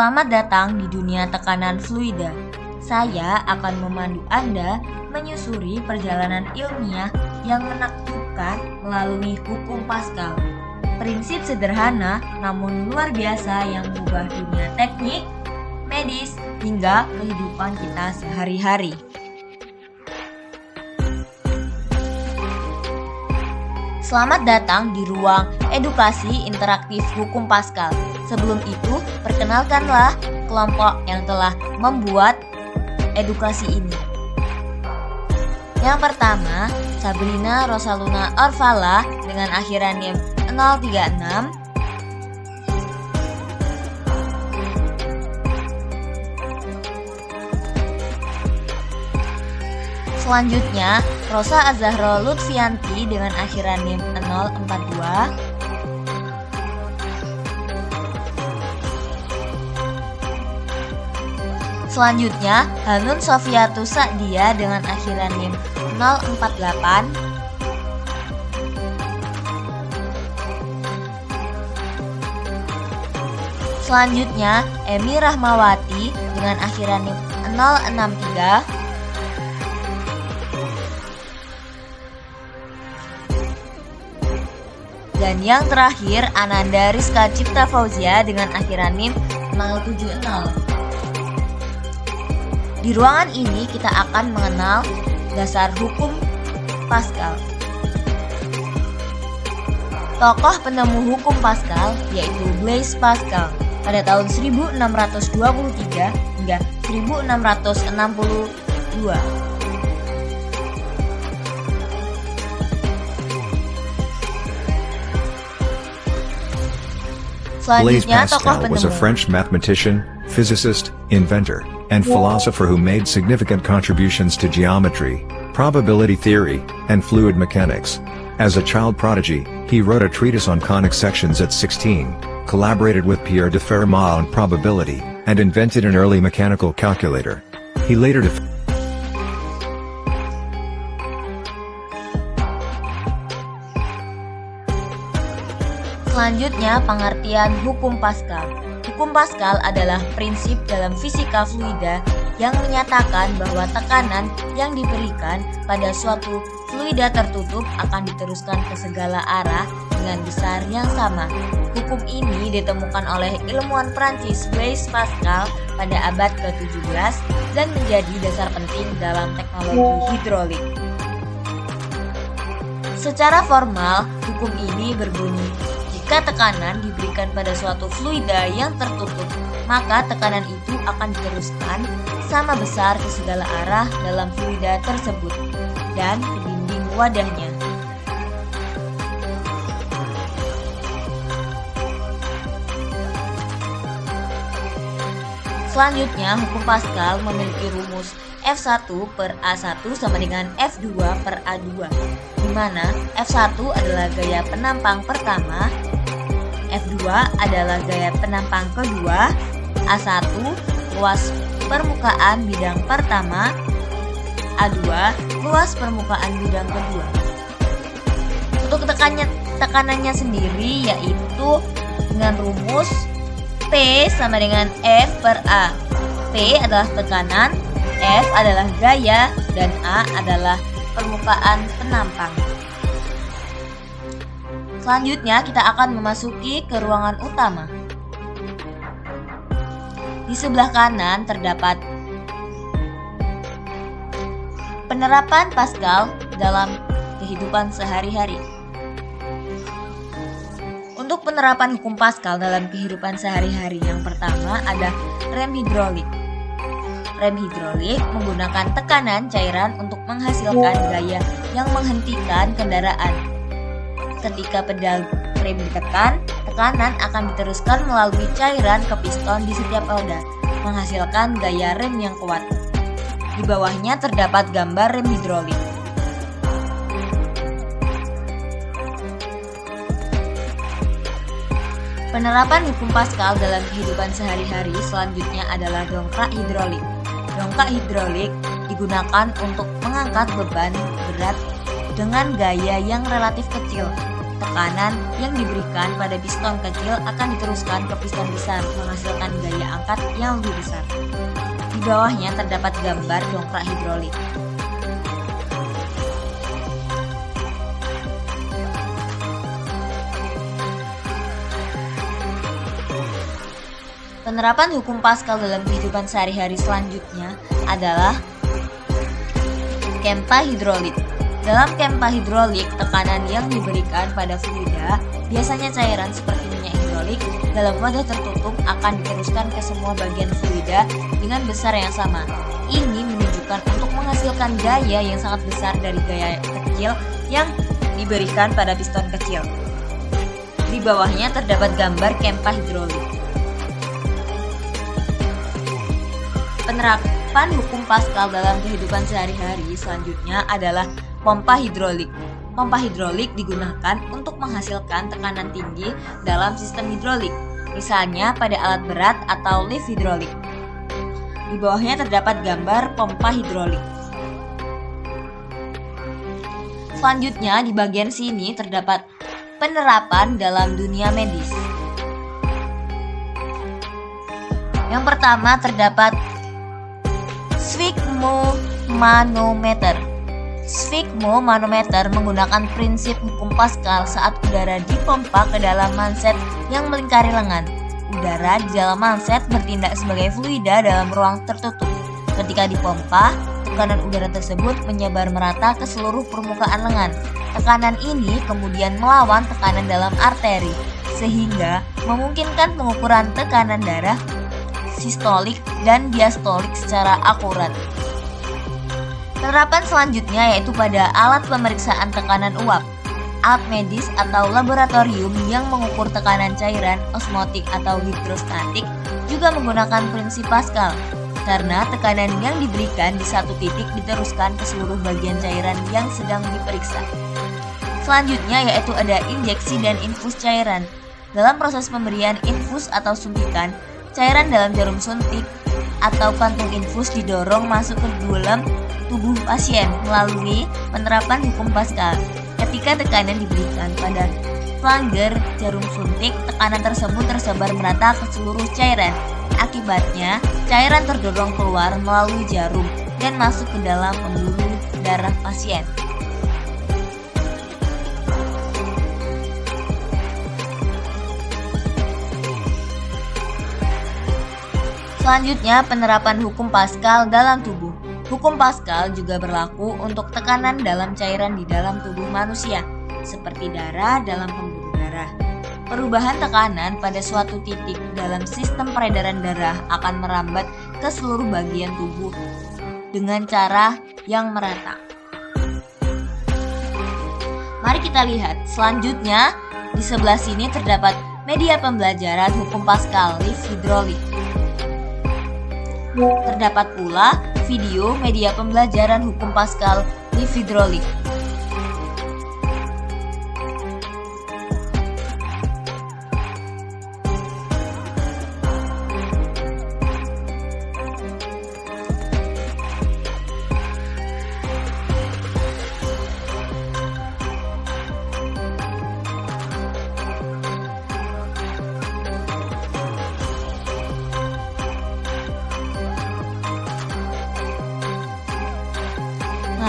Selamat datang di dunia tekanan fluida. Saya akan memandu Anda menyusuri perjalanan ilmiah yang menakjubkan melalui hukum Pascal. Prinsip sederhana namun luar biasa yang mengubah dunia teknik, medis, hingga kehidupan kita sehari-hari. Selamat datang di ruang edukasi interaktif hukum Pascal. Sebelum itu, perkenalkanlah kelompok yang telah membuat edukasi ini. Yang pertama, Sabrina Rosaluna Orvala dengan akhiran NIM 036. Selanjutnya, Rosa Azahro Lutfianti dengan akhiran NIM 042. Selanjutnya, Hanun Sofiatu Sa'dia dengan akhiran NIM 048. Selanjutnya, Emi Rahmawati dengan akhiran NIM 063. Dan yang terakhir, Ananda Rizka Cipta Fauzia dengan akhiran NIM 070. Di ruangan ini kita akan mengenal dasar hukum Pascal. Tokoh penemu hukum Pascal yaitu Blaise Pascal pada tahun 1623 hingga 1662. Blaise Selanjutnya, tokoh Pascal was a penemu. French mathematician, physicist, inventor, and philosopher who made significant contributions to geometry, probability theory, and fluid mechanics. As a child prodigy, he wrote a treatise on conic sections at 16, collaborated with Pierre de Fermat on probability, and invented an early mechanical calculator. He later Selanjutnya, pengertian hukum Pascal. Hukum Pascal adalah prinsip dalam fisika fluida yang menyatakan bahwa tekanan yang diberikan pada suatu fluida tertutup akan diteruskan ke segala arah dengan besar yang sama. Hukum ini ditemukan oleh ilmuwan Prancis Blaise Pascal pada abad ke-17 dan menjadi dasar penting dalam teknologi hidrolik. Secara formal, hukum ini berbunyi, jika tekanan diberikan pada suatu fluida yang tertutup, maka tekanan itu akan diteruskan sama besar ke segala arah dalam fluida tersebut dan ke dinding wadahnya. Selanjutnya, hukum Pascal memiliki rumus F1 per A1 sama dengan F2 per A2, di mana F1 adalah gaya penampang pertama, F2 adalah gaya penampang kedua, A1 luas permukaan bidang pertama, A2 luas permukaan bidang kedua. Untuk tekanannya sendiri yaitu dengan rumus P sama dengan F per A. P adalah tekanan, F adalah gaya, dan A adalah permukaan penampang. Selanjutnya kita akan memasuki ke ruangan utama. Di sebelah kanan terdapat penerapan Pascal dalam kehidupan sehari-hari. Untuk penerapan hukum Pascal dalam kehidupan sehari-hari, yang pertama ada rem hidrolik. Rem hidrolik menggunakan tekanan cairan untuk menghasilkan gaya yang menghentikan kendaraan. Ketika pedal rem ditekan, tekanan akan diteruskan melalui cairan ke piston di setiap roda, menghasilkan gaya rem yang kuat. Di bawahnya terdapat gambar rem hidrolik. Penerapan hukum Pascal dalam kehidupan sehari-hari selanjutnya adalah dongkrak hidrolik. Dongkrak hidrolik digunakan untuk mengangkat beban berat dengan gaya yang relatif kecil. tekanan yang diberikan pada piston kecil akan diteruskan ke piston besar menghasilkan gaya angkat yang lebih besar. Di bawahnya terdapat gambar dongkrak hidrolik. Penerapan hukum Pascal dalam kehidupan sehari-hari selanjutnya adalah kempa hidrolik. Dalam kempa hidrolik, tekanan yang diberikan pada fluida, biasanya cairan seperti minyak hidrolik, dalam wadah tertutup akan diteruskan ke semua bagian fluida dengan besar yang sama. Ini menunjukkan untuk menghasilkan gaya yang sangat besar dari gaya kecil yang diberikan pada piston kecil. Di bawahnya terdapat gambar kempa hidrolik. Penerapan hukum Pascal dalam kehidupan sehari-hari selanjutnya adalah pompa hidrolik. Pompa hidrolik digunakan untuk menghasilkan tekanan tinggi dalam sistem hidrolik, misalnya pada alat berat atau lift hidrolik. Di bawahnya terdapat gambar pompa hidrolik. Selanjutnya di bagian sini terdapat penerapan dalam dunia medis. Yang pertama terdapat sphygmomanometer. Sphygmomanometer menggunakan prinsip hukum Pascal saat udara dipompa ke dalam manset yang melingkari lengan. Udara di dalam manset bertindak sebagai fluida dalam ruang tertutup. Ketika dipompa, tekanan udara tersebut menyebar merata ke seluruh permukaan lengan. Tekanan ini kemudian melawan tekanan dalam arteri, sehingga memungkinkan pengukuran tekanan darah sistolik dan diastolik secara akurat. Penerapan selanjutnya yaitu pada alat pemeriksaan tekanan uap. Alat medis atau laboratorium yang mengukur tekanan cairan osmotik atau hidrostatik juga menggunakan prinsip Pascal, karena tekanan yang diberikan di satu titik diteruskan ke seluruh bagian cairan yang sedang diperiksa. Selanjutnya yaitu ada injeksi dan infus cairan. Dalam proses pemberian infus atau suntikan, cairan dalam jarum suntik atau kantung infus didorong masuk ke dalam tubuh pasien melalui penerapan hukum Pascal. Ketika tekanan diberikan pada flanger jarum suntik, tekanan tersebut tersebar merata ke seluruh cairan. Akibatnya, cairan terdorong keluar melalui jarum dan masuk ke dalam pembuluh darah pasien. Selanjutnya, penerapan hukum Pascal dalam tubuh. Hukum Pascal juga berlaku untuk tekanan dalam cairan di dalam tubuh manusia, seperti darah dalam pembuluh darah. Perubahan tekanan pada suatu titik dalam sistem peredaran darah akan merambat ke seluruh bagian tubuh dengan cara yang merata. Mari kita lihat. Selanjutnya, di sebelah sini terdapat media pembelajaran hukum Pascal, lift hidrolik. Terdapat pula video media pembelajaran hukum Pascal, lift hidrolik.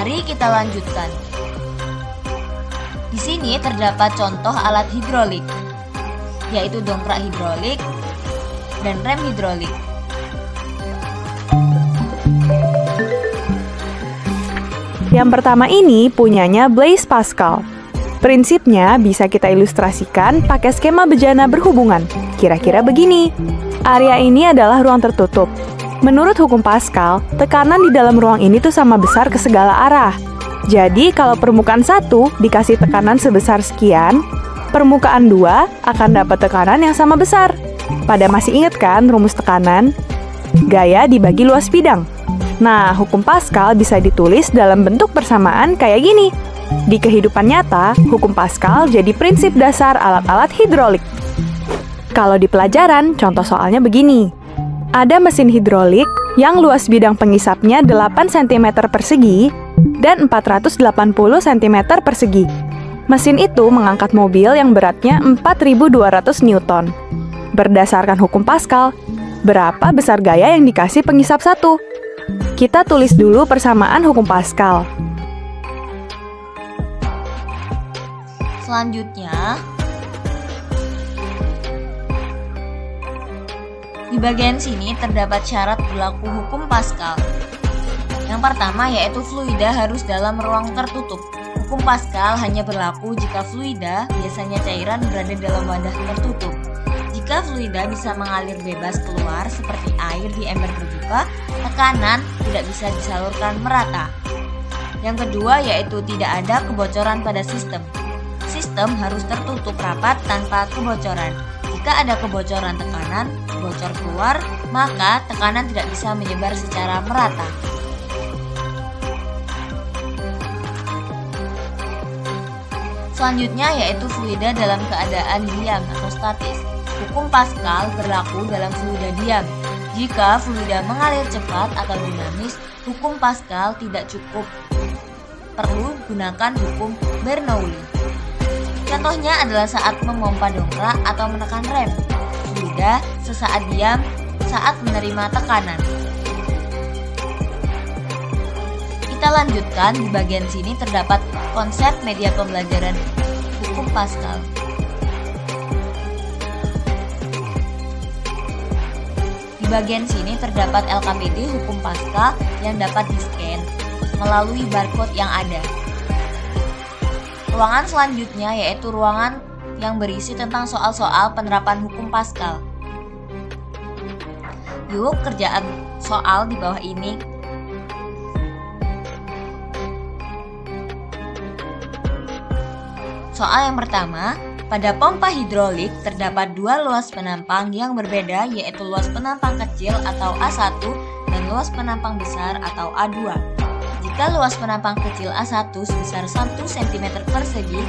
Mari kita lanjutkan. Di sini terdapat contoh alat hidrolik, yaitu dongkrak hidrolik dan rem hidrolik. Yang pertama ini punyanya Blaise Pascal. Prinsipnya bisa kita ilustrasikan pakai skema bejana berhubungan. Kira-kira begini. Area ini adalah ruang tertutup. Menurut hukum Pascal, tekanan di dalam ruang ini tuh sama besar ke segala arah. Jadi kalau permukaan 1 dikasih tekanan sebesar sekian, permukaan 2 akan dapat tekanan yang sama besar. Pada masih ingat kan rumus tekanan? Gaya dibagi luas bidang. Nah, hukum Pascal bisa ditulis dalam bentuk persamaan kayak gini. Di kehidupan nyata, hukum Pascal jadi prinsip dasar alat-alat hidrolik. Kalau di pelajaran, contoh soalnya begini. Ada mesin hidrolik yang luas bidang pengisapnya 8 cm persegi dan 480 cm persegi. Mesin itu mengangkat mobil yang beratnya 4.200 Newton. Berdasarkan hukum Pascal, berapa besar gaya yang dikasih pengisap 1? Kita tulis dulu persamaan hukum Pascal. Selanjutnya, di bagian sini terdapat syarat berlaku hukum Pascal. Yang pertama yaitu fluida harus dalam ruang tertutup. Hukum Pascal hanya berlaku jika fluida, biasanya cairan, berada dalam wadah tertutup. Jika fluida bisa mengalir bebas keluar seperti air di ember terbuka, tekanan tidak bisa disalurkan merata. Yang kedua yaitu tidak ada kebocoran pada sistem. Sistem harus tertutup rapat tanpa kebocoran. Jika ada kebocoran tekanan, bocor keluar, maka tekanan tidak bisa menyebar secara merata. Selanjutnya yaitu fluida dalam keadaan diam atau statis. Hukum Pascal berlaku dalam fluida diam. Jika fluida mengalir cepat atau dinamis, hukum Pascal tidak cukup. Perlu gunakan hukum Bernoulli. Contohnya adalah saat memompa dongkrak atau menekan rem. Fluida sesaat diam saat menerima tekanan. Kita lanjutkan, di bagian sini terdapat konsep media pembelajaran hukum Pascal. Di bagian sini terdapat LKPD hukum Pascal yang dapat di-scan melalui barcode yang ada. Ruangan selanjutnya yaitu ruangan yang berisi tentang soal-soal penerapan hukum Pascal. Yuk, kerjaan soal di bawah ini. Soal yang pertama, pada pompa hidrolik terdapat dua luas penampang yang berbeda, yaitu luas penampang kecil atau A1 dan luas penampang besar atau A2. Jika luas penampang kecil A1 sebesar 1 cm persegi,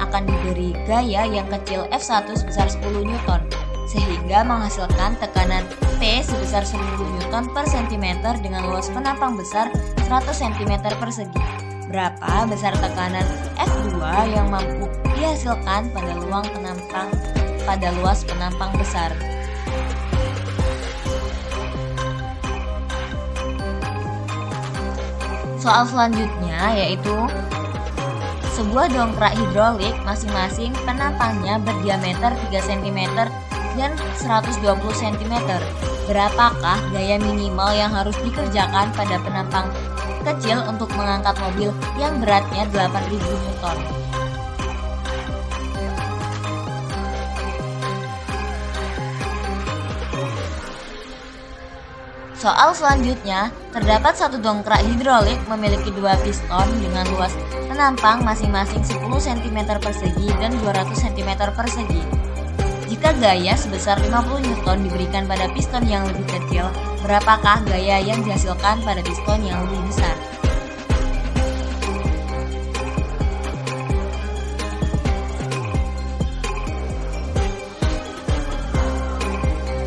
akan diberi gaya yang kecil F1 sebesar 10 Newton, sehingga menghasilkan tekanan P sebesar 10 Newton per cm dengan luas penampang besar 100 cm persegi. Berapa besar tekanan F2 yang mampu dihasilkan pada luas penampang besar? Soal selanjutnya yaitu sebuah dongkrak hidrolik masing-masing penampangnya berdiameter 3 cm dan 120 cm. Berapakah gaya minimal yang harus dikerjakan pada penampang kecil untuk mengangkat mobil yang beratnya 8.000 Newton? Soal selanjutnya, terdapat satu dongkrak hidrolik memiliki dua piston dengan luas penampang masing-masing 10 cm persegi dan 200 cm persegi. Jika gaya sebesar 50 Newton diberikan pada piston yang lebih kecil, berapakah gaya yang dihasilkan pada piston yang lebih besar?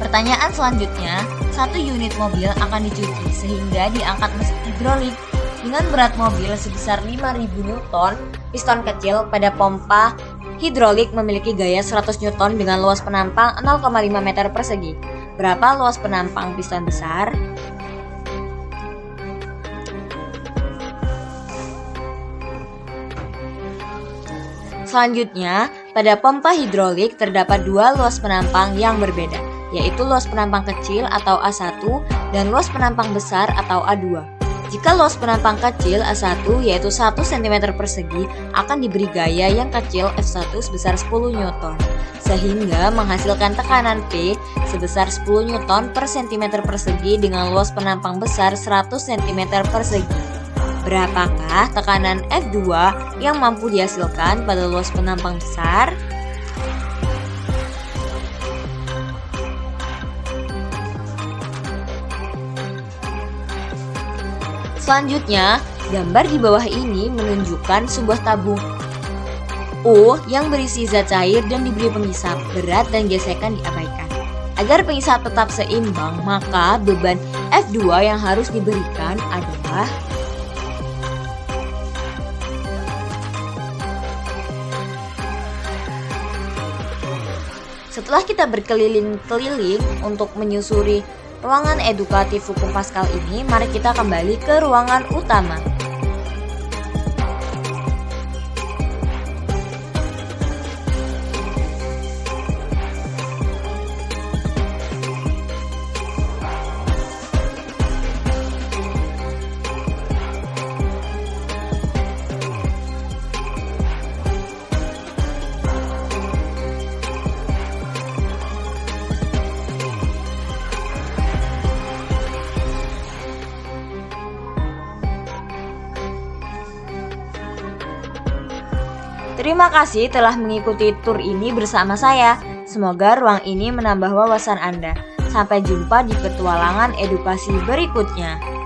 Pertanyaan selanjutnya, satu unit mobil akan dicuci sehingga diangkat mesin hidrolik dengan berat mobil sebesar 5.000 Newton. Piston kecil pada pompa hidrolik memiliki gaya 100 Newton dengan luas penampang 0,5 meter persegi. Berapa luas penampang piston besar? Selanjutnya, pada pompa hidrolik terdapat dua luas penampang yang berbeda, yaitu luas penampang kecil atau A1 dan luas penampang besar atau A2. Jika luas penampang kecil A1 yaitu 1 cm persegi akan diberi gaya yang kecil F1 sebesar 10 Newton, sehingga menghasilkan tekanan P sebesar 10 Newton per cm persegi dengan luas penampang besar 100 cm persegi. Berapakah tekanan F2 yang mampu dihasilkan pada luas penampang besar? Selanjutnya, gambar di bawah ini menunjukkan sebuah tabung U yang berisi zat cair dan diberi pengisap. Berat dan gesekan diabaikan. Agar pengisap tetap seimbang, maka beban F2 yang harus diberikan adalah Setelah kita berkeliling-keliling untuk menyusuri ruangan edukatif hukum Pascal ini, mari kita kembali ke ruangan utama. Terima kasih telah mengikuti tur ini bersama saya. Semoga ruang ini menambah wawasan Anda. Sampai jumpa di petualangan edukasi berikutnya.